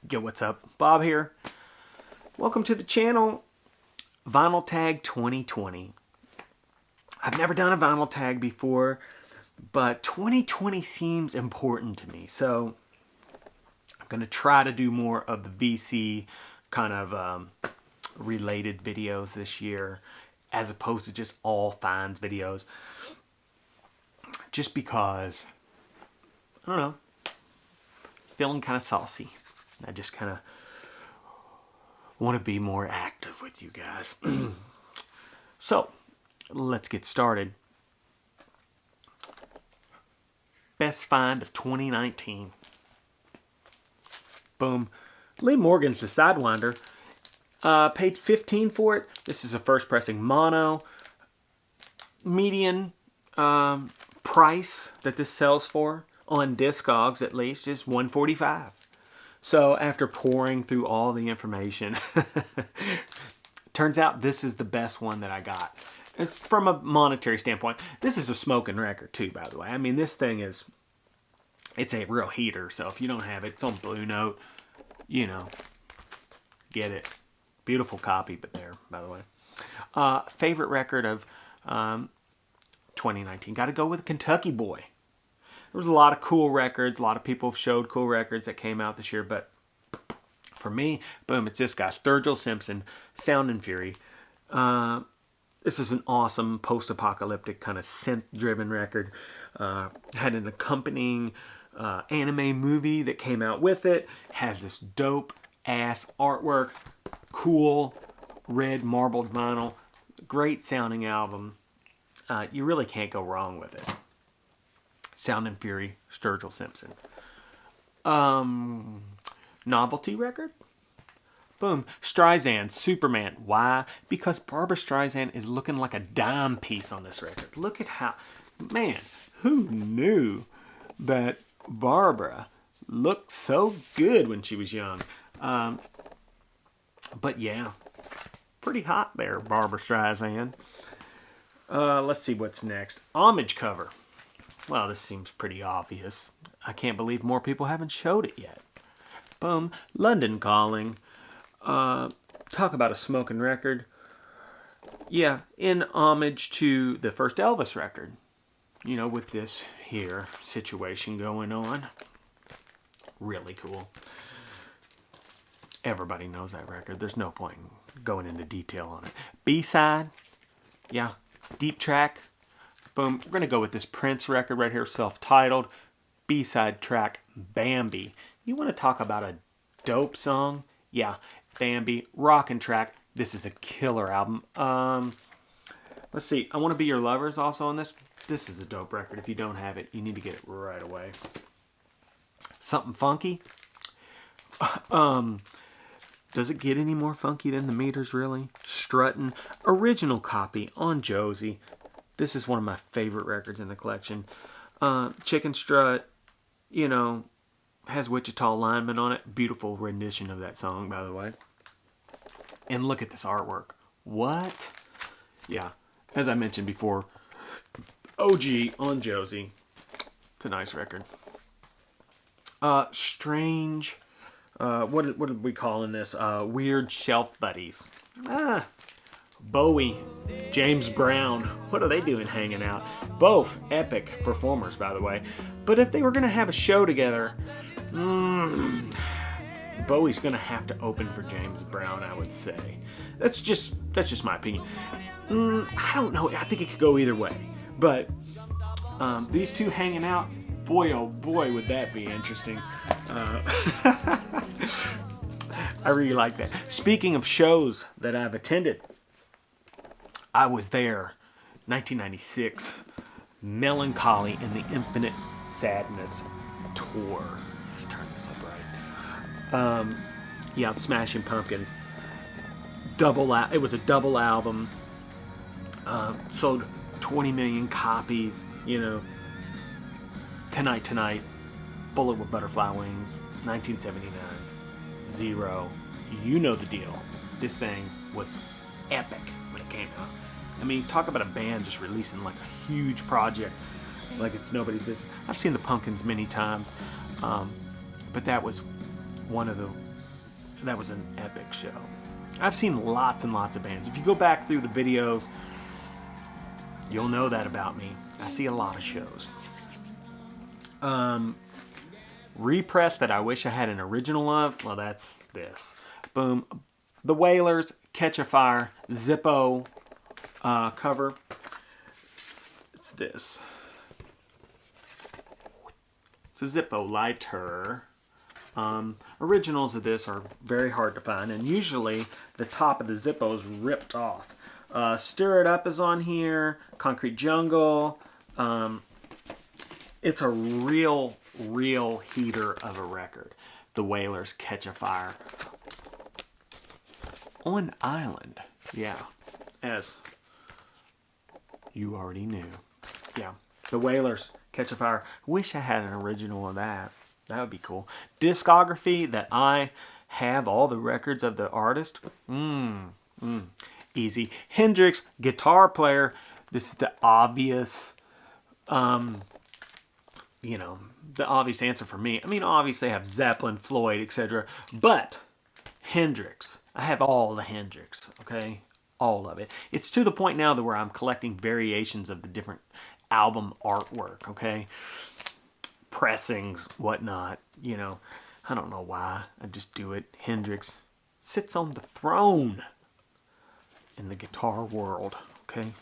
Yo, what's up? Bob here. Welcome to the channel. Vinyl Tag 2020. I've never done a vinyl tag before, but 2020 seems important to me. So I'm going to try to do more of the VC kind of related videos this year, as opposed to just all finds videos. Just because, I don't know, feeling kind of saucy. I just kind of want to be more active with you guys. So, let's get started. Best find of 2019. Boom. Lee Morgan's The Sidewinder. Paid $15 for it. This is a first pressing mono. Median price that this sells for, on Discogs at least, is $145. So after pouring through all the information, turns out this is the best one that I got. It's from a monetary standpoint. This is a smoking record too, by the way. I mean, this thing is, it's a real heater. So if you don't have it, it's on Blue Note, you know, get it. Beautiful copy, but there, by the way. Favorite record of 2019. Got to go with Kentucky Boy. There was a lot of cool records. A lot of people have showed cool records that came out this year. But for me, boom, it's this guy, Sturgill Simpson, Sound and Fury. This is an awesome post-apocalyptic kind of synth-driven record. Had an accompanying anime movie that came out with it. Has this dope-ass artwork. Cool red marbled vinyl. Great sounding album. You really can't go wrong with it. Sound and Fury, Sturgill Simpson. Novelty Record. Boom. Streisand, Superman. Why? Because Barbra Streisand is looking like a dime piece on this record. Look at how... Man, who knew that Barbara looked so good when she was young? But yeah, pretty hot there, Barbra Streisand. Let's see what's next. Homage cover. Well, this seems pretty obvious. I can't believe more people haven't showed it yet. Boom. London Calling. Talk about a smoking record. Yeah, in homage to the first Elvis record. You know, with this here situation going on. Really cool. Everybody knows that record. There's no point in going into detail on it. B-side. Yeah. Deep track. Boom. We're going to go with this Prince record right here, self-titled. B-side track, Bambi. You want to talk about a dope song? Yeah, Bambi. Rockin' track. This is a killer album. Let's see. I Want to Be Your Lover is also on this. This is a dope record. If you don't have it, you need to get it right away. Something funky. Does it get any more funky than the Meters, really? Struttin'. Original copy on Josie. This is one of my favorite records in the collection. Chicken Strut, you know, has Wichita Lineman on it. Beautiful rendition of that song, by the way. And look at this artwork. What? Yeah, as I mentioned before, OG on Josie. It's a nice record. Strange. What are we calling this? Weird Shelf Buddies. Bowie, James Brown. What are they doing hanging out? Both epic performers, by the way. But if they were going to have a show together, Bowie's going to have to open for James Brown, I would say. That's just my opinion. I don't know. I think it could go either way. But these two hanging out, boy, oh boy, would that be interesting. I really like that. Speaking of shows that I've attended, I was there, 1996, Melancholy in the Infinite Sadness Tour. Let's turn this up right. Yeah, Smashing Pumpkins. It was a double album. Sold 20 million copies, you know. Tonight, Bullet with Butterfly Wings, 1979. Zero. You know the deal. This thing was epic when it came out. I mean, talk about a band just releasing like a huge project like it's nobody's business. I've seen the Pumpkins many times, but that was one of the That was an epic show. I've seen lots and lots of bands. If you go back through the videos, you'll know that about me. I see a lot of shows. Repress that I wish I had an original of. Well, that's this. Boom. The Wailers, Catch a Fire, Zippo cover. It's this. It's a Zippo lighter. Originals of this are very hard to find, and usually the top of the Zippo is ripped off. Stir It Up is on here. Concrete Jungle. It's a real heater of a record. The Wailers, Catch a Fire. On Island. Yeah. As you already knew. Yeah. The Wailers, Catch a Fire. Wish I had an original of that. That would be cool. Discography that I have all the records of the artist. Easy. Hendrix, guitar player. This is the obvious, the obvious answer for me. I mean, obviously I have Zeppelin, Floyd, etc. But Hendrix. I have all the Hendrix, okay? All of it. It's to the point now that where I'm collecting variations of the different album artwork, okay? Pressings, whatnot, I don't know why. I just do it. Hendrix sits on the throne in the guitar world, okay?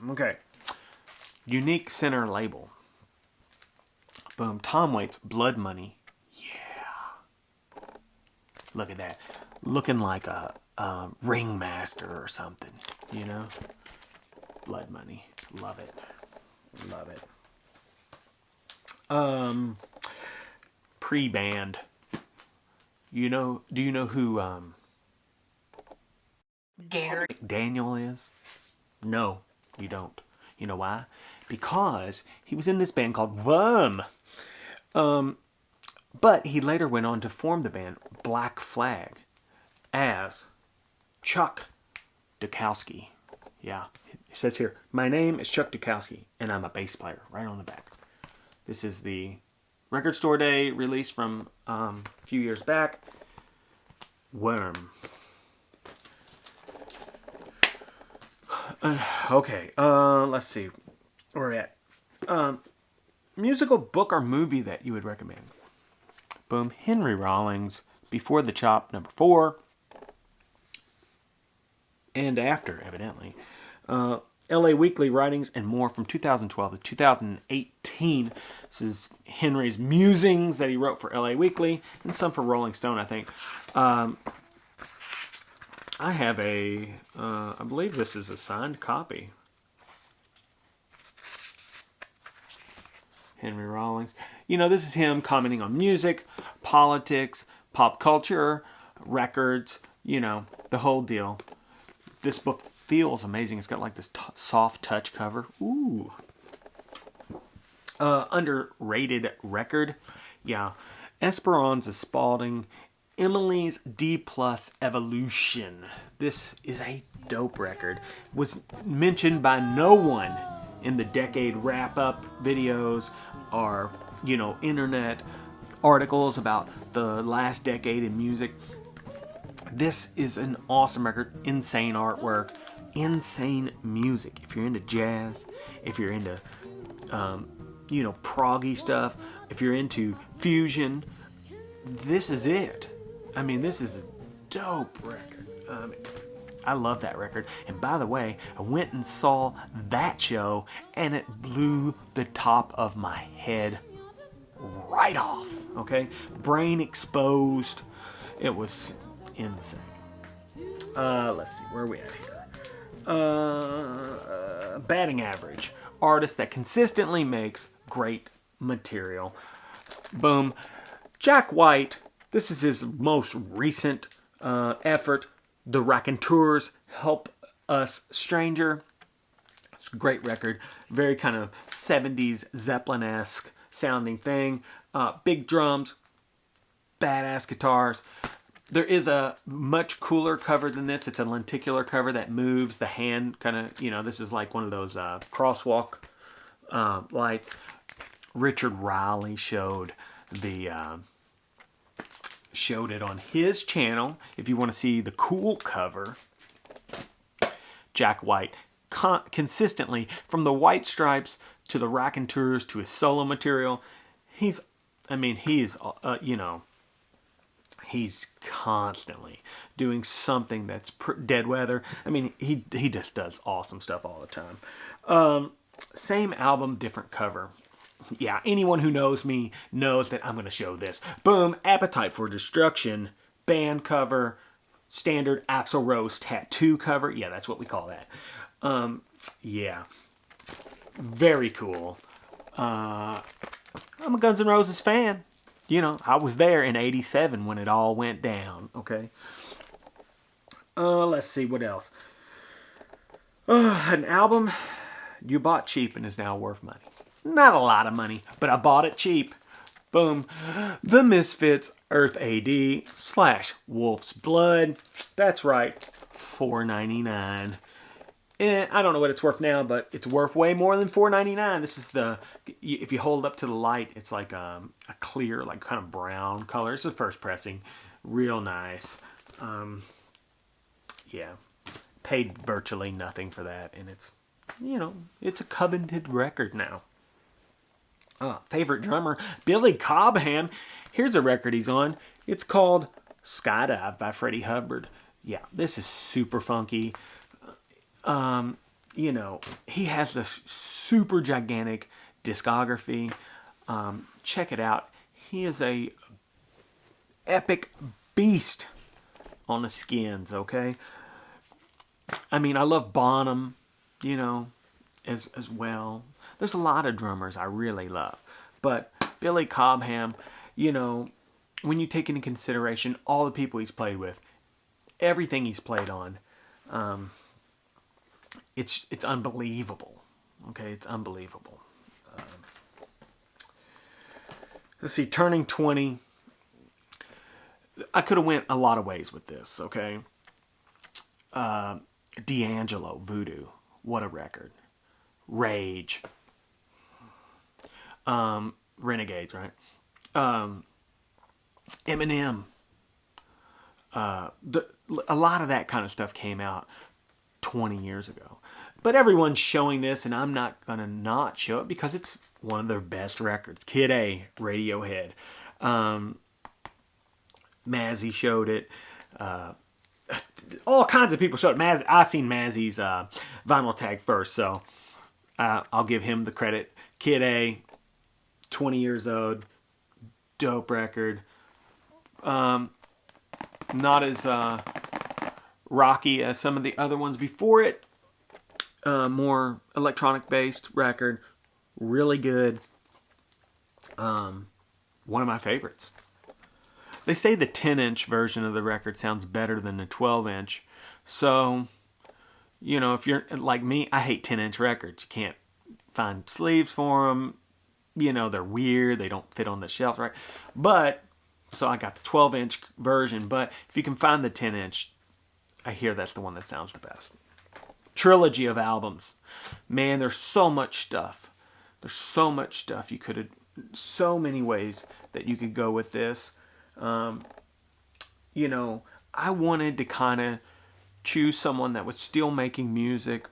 Okay. Unique center label. Boom. Tom Waits, Blood Money. Yeah. Look at that. Looking like a ringmaster or something, Blood Money. Love it. Love it. Preband. Do you know who Gary Daniel is? No, you don't. You know why? Because he was in this band called Worm. But he later went on to form the band Black Flag as Chuck Dukowski. Yeah, it says here, my name is Chuck Dukowski, and I'm a bass player, right on the back. This is the Record Store Day release from a few years back. Worm. Okay, let's see. Where we're at. Musical book or movie that you would recommend. Boom. Henry Rollins, Before the Chop, number 4. And After, evidently. LA Weekly Writings and More from 2012 to 2018. This is Henry's musings that he wrote for LA Weekly and some for Rolling Stone, I think. I have I believe this is a signed copy. Henry Rollins. This is him commenting on music, politics, pop culture, records, the whole deal. This book feels amazing. It's got like this soft touch cover. Ooh. Underrated record. Yeah. Esperanza Spalding. Emily's D+ Evolution. This is a dope record. Was mentioned by no one in the decade wrap-up videos or, internet articles about the last decade in music. This is an awesome record. Insane artwork. Insane music. If you're into jazz, if you're into, proggy stuff, if you're into fusion, this is it. I mean, this is a dope record. I love that record. And by the way, I went and saw that show, and it blew the top of my head right off. Okay? Brain exposed. It was insane. Let's see, where are we at here? Batting average. Artist that consistently makes great material. Boom. Jack White. This is his most recent effort. The Raconteurs, Help Us Stranger. It's a great record. Very kind of 70s Zeppelin-esque sounding thing. Big drums. Badass guitars. There is a much cooler cover than this. It's a lenticular cover that moves the hand kind of, this is like one of those crosswalk lights. Richard Riley showed the showed it on his channel. If you want to see the cool cover, Jack White consistently, from the White Stripes to the Raconteurs to his solo material, he's constantly doing something that's dead weather. I mean, he just does awesome stuff all the time. Same album, different cover. Yeah, anyone who knows me knows that I'm going to show this. Boom, Appetite for Destruction, band cover, standard Axl Rose tattoo cover. Yeah, that's what we call that. Yeah, very cool. I'm a Guns N' Roses fan. You know, I was there in '87 when it all went down, okay? Let's see, what else? An album you bought cheap and is now worth money. Not a lot of money, but I bought it cheap. Boom. The Misfits Earth AD / Wolf's Blood. That's right, $4.99. I don't know what it's worth now, but it's worth way more than $4.99. This is if you hold it up to the light, it's like a clear, like kind of brown color. It's the first pressing. Real nice. Yeah. Paid virtually nothing for that, and it's, it's a coveted record now. Favorite drummer, Billy Cobham. Here's a record he's on. It's called Skydive by Freddie Hubbard. Yeah, this is super funky. He has this super gigantic discography. Check it out. He is a epic beast on the skins, okay? I mean, I love Bonham, as well. There's a lot of drummers I really love. But Billy Cobham, when you take into consideration all the people he's played with, everything he's played on, it's unbelievable. Okay, it's unbelievable. Let's see, Turning 20. I could have went a lot of ways with this, okay? D'Angelo, Voodoo. What a record. Rage. Renegades, right? Eminem. A lot of that kind of stuff came out 20 years ago. But everyone's showing this, and I'm not going to not show it because it's one of their best records. Kid A, Radiohead. Mazzy showed it. All kinds of people showed it. I seen Mazzy's vinyl tag first, so I'll give him the credit. Kid A, 20 years old, dope record. Not as rocky as some of the other ones before it. More electronic-based record. Really good. One of my favorites. They say the 10-inch version of the record sounds better than the 12-inch. So, if you're like me, I hate 10-inch records. You can't find sleeves for them. They're weird. They don't fit on the shelf, right? But, so I got the 12-inch version. But if you can find the 10-inch, I hear that's the one that sounds the best. Trilogy of albums. Man, there's so much stuff. There's so much stuff. So many ways that you could go with this. I wanted to kind of choose someone that was still making music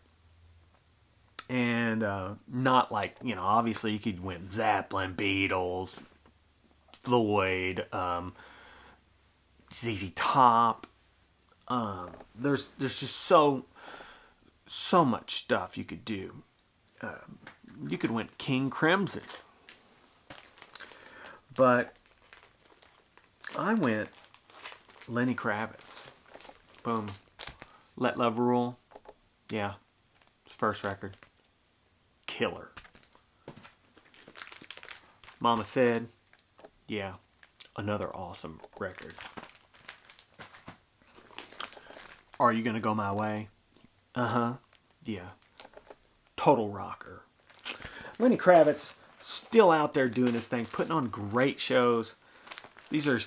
and not like, obviously you could win Zeppelin, Beatles, Floyd, ZZ Top. There's just so much stuff you could do. You could win King Crimson. But I went Lenny Kravitz. Boom. Let Love Rule. Yeah. His first record. Killer. Mama Said. Yeah. Another awesome record. Are You Gonna Go My Way? Uh-huh. Yeah. Total rocker. Lenny Kravitz still out there doing his thing, putting on great shows. These are his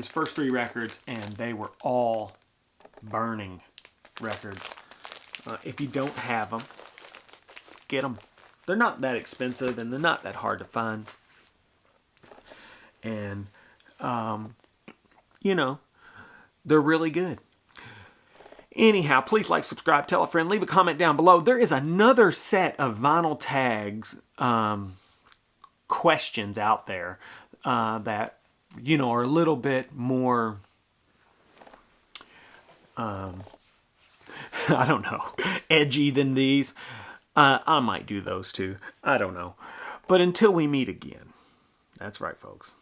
first three records, and they were all burning records. If you don't have them, get them. They're not that expensive, and they're not that hard to find. And you know, they're really good. Anyhow, please like, subscribe, tell a friend, leave a comment down below. There is another set of vinyl tags questions out there that, you know, are a little bit more, I don't know, edgy than these. I might do those too. I don't know. But until we meet again, that's right, folks.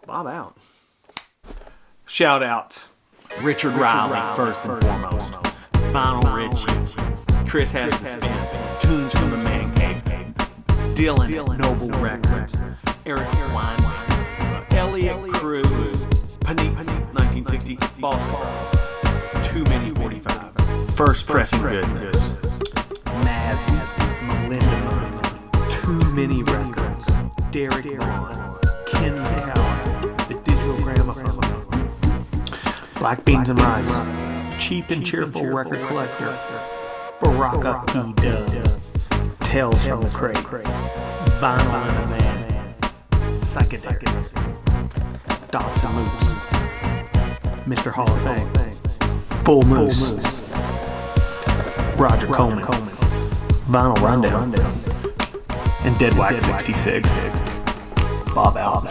Bob out. Shout outs. Richard Riley, first and foremost. Vinyl Richie. Chris has the spins. Tunes from the Man Cave. Dylan at Noble Records. Eric Weinberg. Elliot Cruz. Panix, 1960. Boston. Too Many 45. First Pressing Goodness. Mazzy. Melinda Murphy. Too Many Records. Derek Vaughn. Ken McCallum. The Digital Gramophone. Black Beans and Rice. Cheap and Cheerful Record Collector. Baraka P. Dub. Tales from the Crate. Vinyl and a Man. Psychedelic. Dots and Loops. Mr. Hall of Fame. Bull Moose. Roger Coleman. Vinyl Rundown. And Dead Wax 66. Bob out.